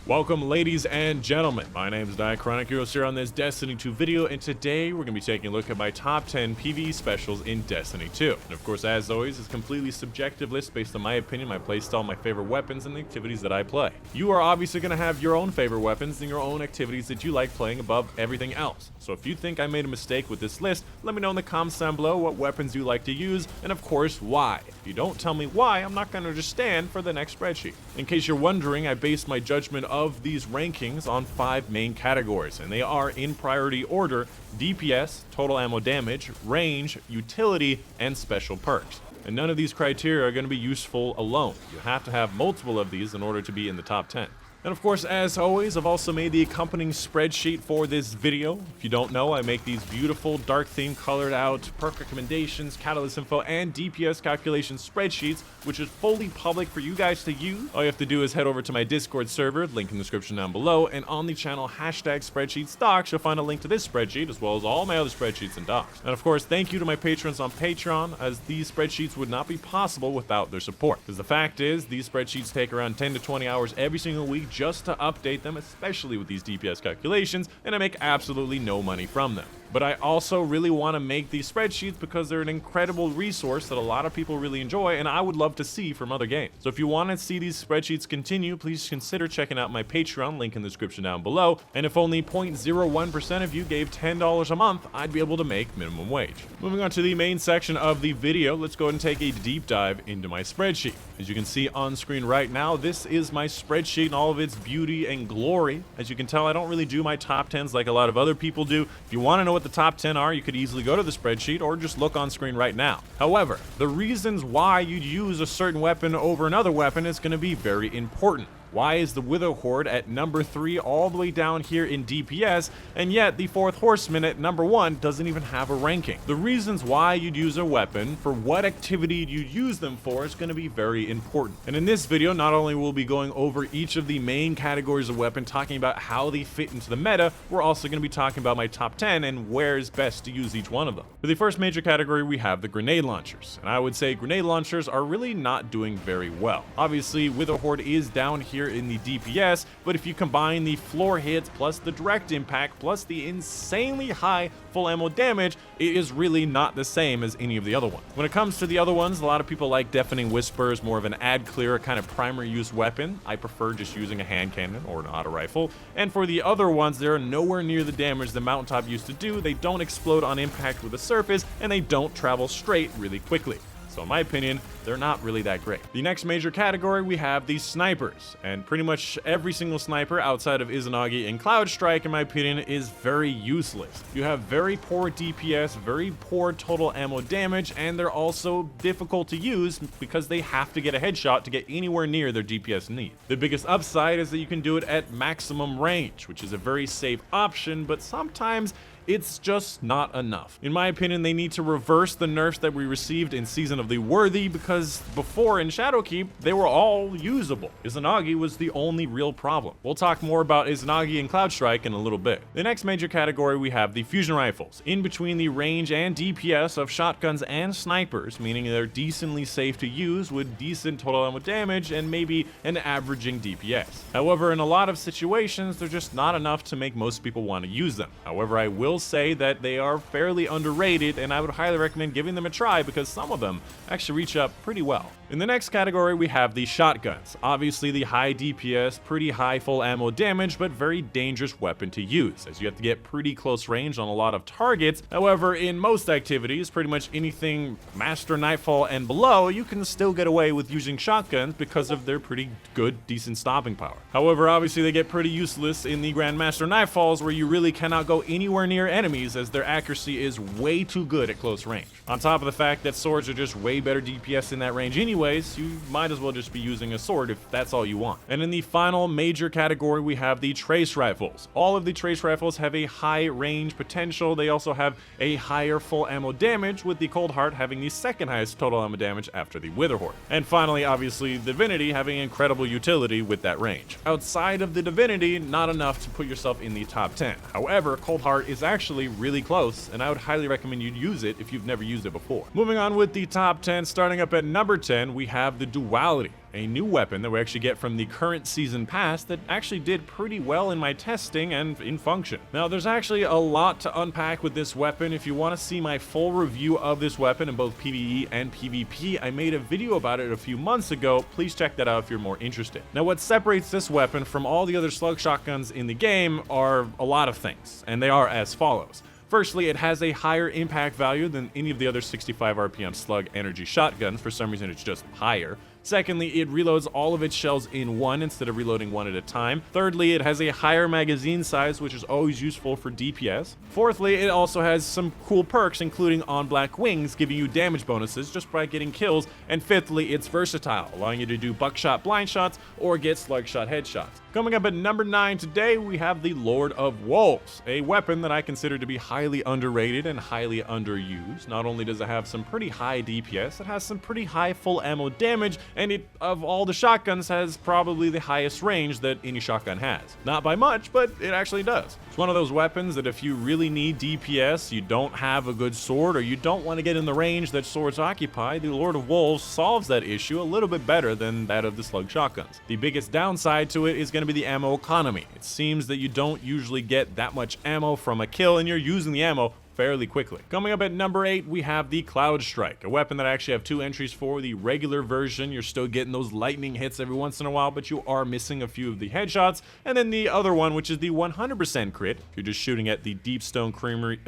Welcome, ladies and gentlemen. My name is Dychronic, here on this Destiny 2 video, and today we're going to be taking a look at my top 10 PvE specials in Destiny 2. And of course, as always, it's a completely subjective list based on my opinion, my playstyle, my favorite weapons, and the activities that I play. You are obviously going to have your own favorite weapons and your own activities that you like playing above everything else. So if you think I made a mistake with this list, let me know in the comments down below what weapons you like to use, and of course, why. If you don't tell me why, I'm not going to understand for the next spreadsheet. In case you're wondering, I based my judgment of these rankings on 5 main categories, and they are in priority order: DPS, total ammo damage, range, utility, and special perks. And none of these criteria are going to be useful alone. You have to have multiple of these in order to be in the top 10. And of course, as always, I've also made the accompanying spreadsheet for this video. If you don't know, I make these beautiful dark theme colored out perk recommendations, catalyst info, and DPS calculation spreadsheets, which is fully public for you guys to use. All you have to do is head over to my Discord server, link in the description down below, and on the channel #spreadsheets docs, you'll find a link to this spreadsheet as well as all my other spreadsheets and docs. And of course, thank you to my patrons on Patreon, as these spreadsheets would not be possible without their support. Because the fact is, these spreadsheets take around 10 to 20 hours every single week just to update them, especially with these DPS calculations, and I make absolutely no money from them. But I also really want to make these spreadsheets because they're an incredible resource that a lot of people really enjoy, and I would love to see from other games. So if you want to see these spreadsheets continue, please consider checking out my Patreon, link in the description down below. And if only 0.01% of you gave $10 a month, I'd be able to make minimum wage. Moving on to the main section of the video, let's go ahead and take a deep dive into my spreadsheet. As you can see on screen right now, this is my spreadsheet in all of its beauty and glory. As you can tell, I don't really do my top 10s like a lot of other people do. If you want to know what the top 10 are, you could easily go to the spreadsheet or just look on screen right now. However, the reasons why you'd use a certain weapon over another weapon is going to be very important. Why is the Wither Horde at number 3 all the way down here in DPS, and yet the 4th Horseman at number 1 doesn't even have a ranking? The reasons why you'd use a weapon, for what activity you'd use them for, is going to be very important. And in this video, not only will we be going over each of the main categories of weapon, talking about how they fit into the meta, we're also going to be talking about my top 10 and where is best to use each one of them. For the first major category, we have the grenade launchers. And I would say grenade launchers are really not doing very well. Obviously, Wither Horde is down here in the DPS, but if you combine the floor hits plus the direct impact plus the insanely high full ammo damage, it is really not the same as any of the other ones. When it comes to the other ones, a lot of people like Deafening Whisper as more of an ad clear kind of primary use weapon. I prefer just using a hand cannon or an auto rifle. And for the other ones, they're nowhere near the damage the Mountaintop used to do. They don't explode on impact with the surface, and they don't travel straight really quickly. So in my opinion, they're not really that great. The next major category, we have the snipers, and pretty much every single sniper outside of Ignigis and Cloudstrike, in my opinion, is very useless. You have very poor DPS, very poor total ammo damage, and they're also difficult to use because they have to get a headshot to get anywhere near their DPS need. The biggest upside is that you can do it at maximum range, which is a very safe option, but sometimes it's just not enough. In my opinion, they need to reverse the nerfs that we received in Season of the Worthy, because before in Shadowkeep, they were all usable. Ignigis was the only real problem. We'll talk more about Ignigis and Cloudstrike in a little bit. The next major category, we have the fusion rifles, in between the range and DPS of shotguns and snipers, meaning they're decently safe to use with decent total ammo damage and maybe an averaging DPS. However, in a lot of situations, they're just not enough to make most people want to use them. However, I will say that they are fairly underrated, and I would highly recommend giving them a try because some of them actually reach up pretty well. In the next category, we have the shotguns. Obviously the high DPS, pretty high full ammo damage, but very dangerous weapon to use, as you have to get pretty close range on a lot of targets. However, in most activities, pretty much anything Master Nightfall and below, you can still get away with using shotguns because of their pretty good, decent stopping power. However, obviously they get pretty useless in the Grandmaster Nightfalls, where you really cannot go anywhere near enemies as their accuracy is way too good at close range. On top of the fact that swords are just way better DPS in that range anyways, you might as well just be using a sword if that's all you want. And in the final major category, we have the trace rifles. All of the trace rifles have a high range potential. They also have a higher full ammo damage, with the Cold Heart having the second highest total ammo damage after the Wither Horde. And finally, obviously, Divinity having incredible utility with that range. Outside of the Divinity, not enough to put yourself in the top 10. However, Cold Heart is actually really close, and I would highly recommend you use it if you've never used it before. Moving on with the top 10, starting up at number 10, we have the Duality. a new weapon that we actually get from the current season pass that actually did pretty well in my testing and in function. Now, there's actually a lot to unpack with this weapon. If you want to see my full review of this weapon in both PvE and PvP, I made a video about it a few months ago. Please check that out if you're more interested. Now, what separates this weapon from all the other slug shotguns in the game are a lot of things, and they are as follows. Firstly, it has a higher impact value than any of the other 65 RPM slug energy shotguns. For some reason, it's just higher. Secondly, it reloads all of its shells in one instead of reloading one at a time. Thirdly, it has a higher magazine size, which is always useful for DPS. Fourthly, it also has some cool perks, including on black wings, giving you damage bonuses just by getting kills. And fifthly, it's versatile, allowing you to do buckshot blind shots or get slugshot headshots. Coming up at number 9 today, we have the Lord of Wolves, a weapon that I consider to be highly underrated and highly underused. Not only does it have some pretty high DPS, it has some pretty high full ammo damage, and it, of all the shotguns, has probably the highest range that any shotgun has. Not by much, but it actually does. It's one of those weapons that if you really need DPS, you don't have a good sword, or you don't want to get in the range that swords occupy, the Lord of Wolves solves that issue a little bit better than that of the slug shotguns. The biggest downside to it is going to be the ammo economy. It seems that you don't usually get that much ammo from a kill, and you're using the ammo fairly quickly. Coming up at number 8, we have the Cloudstrike, a weapon that I actually have 2 entries for. The regular version, you're still getting those lightning hits every once in a while, but you are missing a few of the headshots. And then the other one, which is the 100% crit, if you're just shooting at the Deep Stone Creamery,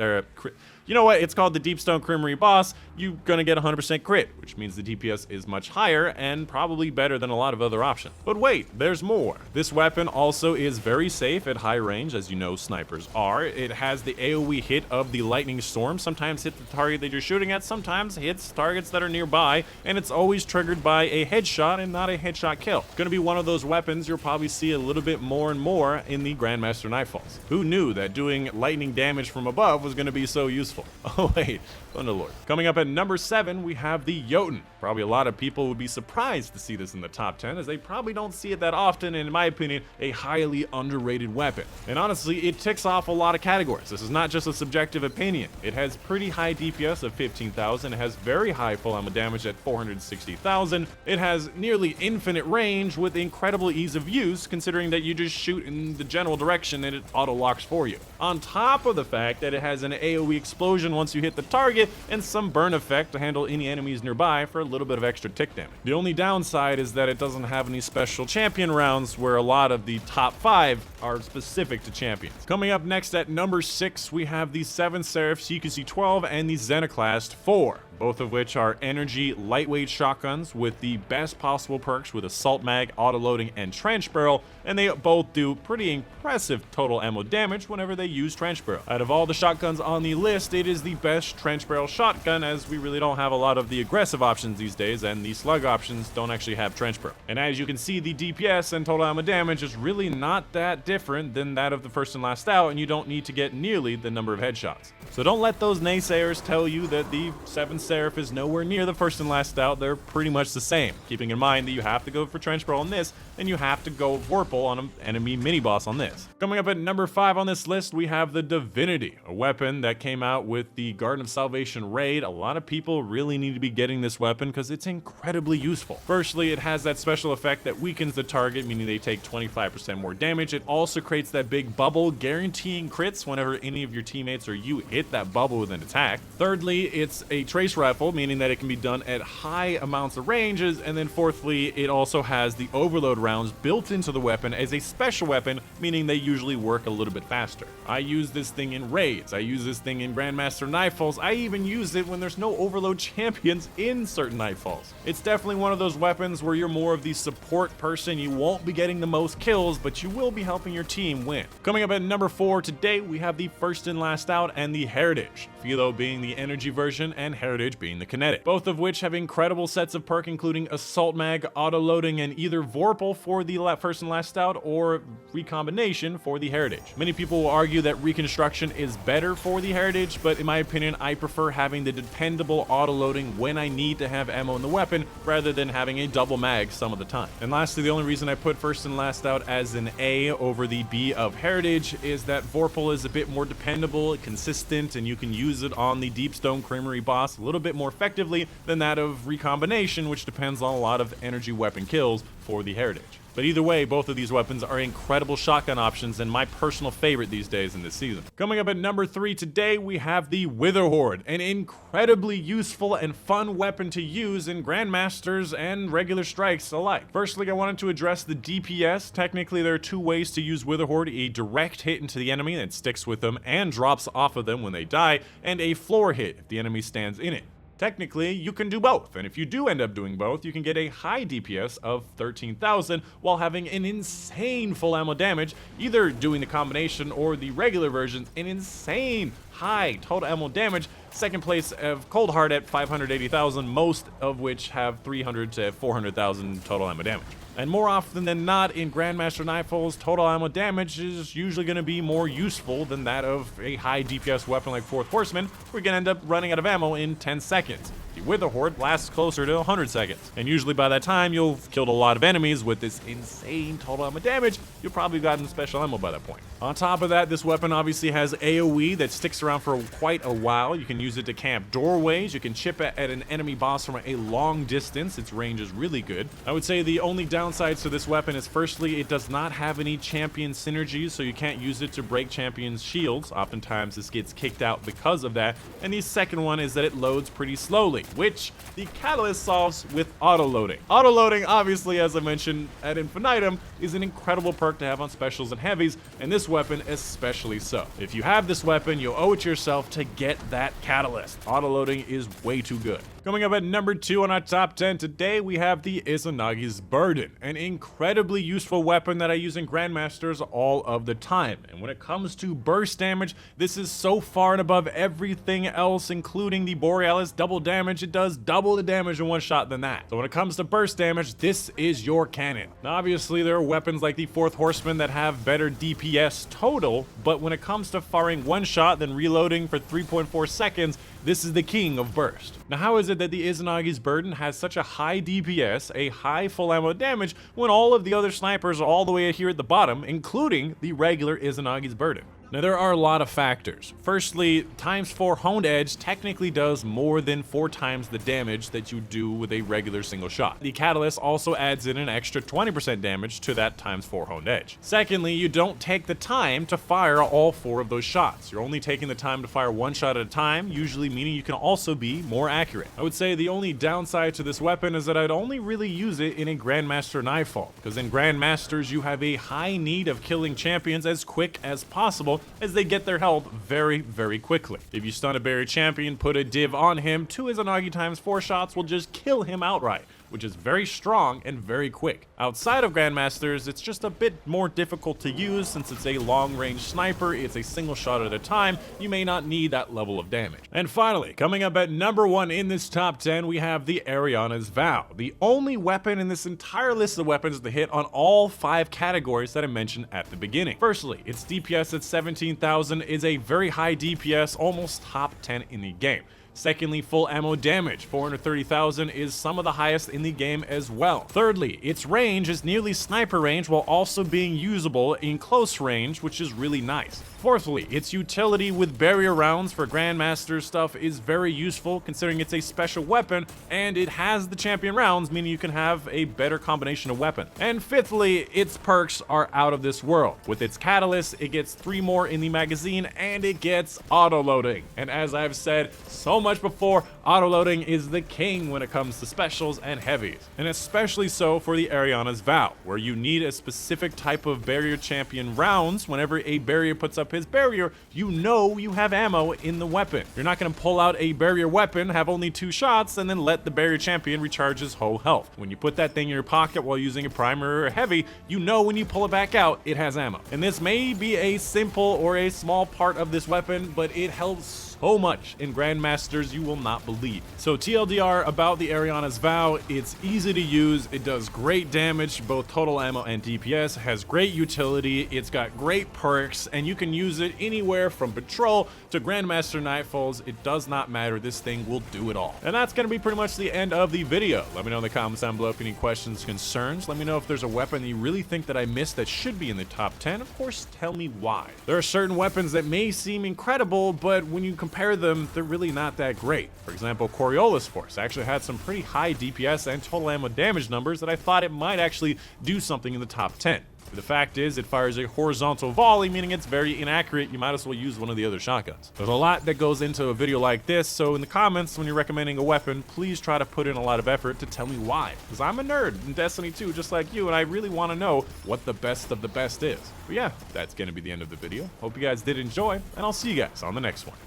you know what, it's called the Deep Stone Creamery boss, you're gonna get 100% crit, which means the DPS is much higher and probably better than a lot of other options. But wait, there's more. This weapon also is very safe at high range, as you know snipers are. It has the AoE hit of the lightning storm, sometimes hit the target that you're shooting at, sometimes hits targets that are nearby, and it's always triggered by a headshot and not a headshot kill. Gonna be one of those weapons you'll probably see a little bit more and more in the Grandmaster Nightfalls. Who knew that doing lightning damage from above was gonna be so useful? Oh wait, Thunderlord. Coming up at number 7, we have the Yoten. Probably a lot of people would be surprised to see this in the top 10, as they probably don't see it that often, and in my opinion, a highly underrated weapon. And honestly, it ticks off a lot of categories. This is not just a subjective opinion. It has pretty high DPS of 15,000, it has very high full ammo damage at 460,000, it has nearly infinite range with incredible ease of use, considering that you just shoot in the general direction and it auto locks for you. On top of the fact that it has an AoE explosion once you hit the target, and some burn effect to handle any enemies nearby for a little bit of extra tick damage. The only downside is that it doesn't have any special champion rounds, where a lot of the top 5 are specific to champions. Coming up next at number 6, we have the 7 Seraph CQC 12 and the Xenoclass IV. Both of which are energy lightweight shotguns with the best possible perks with assault mag, auto-loading, and trench barrel, and they both do pretty impressive total ammo damage whenever they use trench barrel. Out of all the shotguns on the list, it is the best trench barrel shotgun, as we really don't have a lot of the aggressive options these days, and the slug options don't actually have trench barrel. And as you can see, the DPS and total ammo damage is really not that different than that of the first and last out, and you don't need to get nearly the number of headshots. So don't let those naysayers tell you that the 7 Seraph is nowhere near the first and last out. They're pretty much the same, keeping in mind that you have to go for trench barrel on this, and you have to go Vorpal on an enemy mini boss on this. Coming up at number 5 on this list, we have the Divinity, a weapon that came out with the Garden of Salvation raid. A lot of people really need to be getting this weapon because it's incredibly useful. Firstly, it has that special effect that weakens the target, meaning they take 25% more damage. It also creates that big bubble, guaranteeing crits whenever any of your teammates or you hit that bubble with an attack. Thirdly, it's a trace rifle, meaning that it can be done at high amounts of ranges. And then fourthly, it also has the overload rounds built into the weapon as a special weapon, meaning they usually work a little bit faster. I use this thing in raids, I use this thing in Grandmaster Nightfalls, I even use it when there's no overload champions in certain Nightfalls. It's definitely one of those weapons where you're more of the support person. You won't be getting the most kills, but you will be helping your team win. Coming up at number 4 today, we have the first and last out and the Heritage. Philo being the energy version and Heritage being the kinetic, both of which have incredible sets of perk, including assault mag, auto loading, and either Vorpal for the first and last out or recombination for the Heritage. Many people will argue that reconstruction is better for the Heritage, but in my opinion, I prefer having the dependable auto loading when I need to have ammo in the weapon rather than having a double mag some of the time. And lastly, the only reason I put first and last out as an A over the B of Heritage is that Vorpal is a bit more dependable, consistent, and you can use it on the Deep Stone Creamery boss a little little bit more effectively than that of recombination, which depends on a lot of energy weapon kills for the heritage. But either way, both of these weapons are incredible shotgun options and my personal favorite these days in this season. Coming up at number 3 today, we have the Wither Horde, an incredibly useful and fun weapon to use in Grandmasters and regular strikes alike. Firstly, I wanted to address the DPS. Technically, there are 2 ways to use Wither Horde: a direct hit into the enemy that sticks with them and drops off of them when they die, and a floor hit if the enemy stands in it. Technically, you can do both, and if you do end up doing both, you can get a high DPS of 13,000 while having an insane full ammo damage, either doing the combination or the regular version, an insane high total ammo damage. Second place of Cold Hard at 580,000, most of which have 300 to 400,000 total ammo damage. And more often than not, in Grandmaster Nightfall's total ammo damage is usually going to be more useful than that of a high DPS weapon like Fourth Horseman. We're going to end up running out of ammo in 10 seconds. The Wither Horde lasts closer to 100 seconds. And usually by that time, you'll have killed a lot of enemies with this insane total ammo damage. You'll probably have gotten special ammo by that point. On top of that, this weapon obviously has AoE that sticks around for quite a while. You can use it to camp doorways. You can chip at an enemy boss from a long distance. Its range is really good. I would say the only downsides to this weapon is, firstly, it does not have any champion synergies, so you can't use it to break champions' shields. Oftentimes this gets kicked out because of that. And the second one is that it loads pretty slowly, which the Catalyst solves with auto-loading. Auto-loading, obviously, as I mentioned, at infinitum, is an incredible perk to have on specials and heavies, and this weapon especially so. If you have this weapon, you owe it to yourself to get that Catalyst. Auto-loading is way too good. Coming up at number 2 on our top 10 today, we have the Ignigis Burden, an incredibly useful weapon that I use in Grandmasters all of the time. And when it comes to burst damage, this is so far and above everything else, including the Borealis double damage. It does double the damage in one shot than that. So when it comes to burst damage, this is your cannon. Now, obviously, there are weapons like the Fourth Horseman that have better DPS total, but when it comes to firing one shot, then reloading for 3.4 seconds, this is the king of burst. Now, how is it that the Ignigis Burden has such a high DPS, a high full ammo damage, when all of the other snipers are all the way here at the bottom, including the regular Ignigis Burden? Now, there are a lot of factors. Firstly, ×4 honed edge technically does more than 4 times the damage that you do with a regular single shot. The Catalyst also adds in an extra 20% damage to that ×4 honed edge. Secondly, you don't take the time to fire all 4 of those shots. You're only taking the time to fire 1 shot at a time, usually meaning you can also be more accurate. I would say the only downside to this weapon is that I'd only really use it in a Grandmaster Nightfall, because in Grandmasters you have a high need of killing champions as quick as possible, as they get their health very, very quickly. If you stun a barrier champion, put a div on him, 2 Ignagi ×4 shots will just kill him outright, which is very strong and very quick. Outside of Grandmasters, it's just a bit more difficult to use since it's a long-range sniper, it's a single shot at a time, you may not need that level of damage. And finally, coming up at number 1 in this top 10, we have the Arianas Vow, the only weapon in this entire list of weapons to hit on all 5 categories that I mentioned at the beginning. Firstly, its DPS at 17,000 is a very high DPS, almost top 10 in the game. Secondly, full ammo damage, 430,000, is some of the highest in the game as well. Thirdly, its range is nearly sniper range while also being usable in close range, which is really nice. Fourthly, its utility with barrier rounds for Grandmaster stuff is very useful considering it's a special weapon and it has the champion rounds, meaning you can have a better combination of weapons. And fifthly, its perks are out of this world. With its Catalyst, it gets 3 more in the magazine and it gets auto-loading. And as I've said so much before, auto-loading is the king when it comes to specials and heavies. And especially so for the Arianas Vow, where you need a specific type of barrier champion rounds. Whenever a barrier puts up his barrier, you know you have ammo in the weapon. You're not going to pull out a barrier weapon, have only 2 shots, and then let the barrier champion recharge his whole health. When you put that thing in your pocket while using a primer or heavy, you know when you pull it back out, it has ammo. And this may be a simple or a small part of this weapon, but it helps so much in Grandmasters you will not believe. So TLDR about the Arianas Vow, it's easy to use, it does great damage, both total ammo and DPS, has great utility, it's got great perks, and you can use it anywhere from patrol to Grandmaster Nightfalls. It does not matter, this thing will do it all. And that's going to be pretty much the end of the video. Let me know in the comments down below if you have any questions, concerns. Let me know if there's a weapon that you really think that I missed that should be in the top 10. Of course, tell me why. There are certain weapons that may seem incredible, but when you compare compare them, they're really not that great. For example, Coriolis Force actually had some pretty high DPS and total ammo damage numbers that I thought it might actually do something in the top 10. But the fact is, it fires a horizontal volley, meaning it's very inaccurate. You might as well use one of the other shotguns. There's a lot that goes into a video like this, so in the comments when you're recommending a weapon, please try to put in a lot of effort to tell me why. Because I'm a nerd in Destiny 2 just like you, and I really want to know what the best of the best is. But yeah, that's going to be the end of the video. Hope you guys did enjoy, and I'll see you guys on the next one.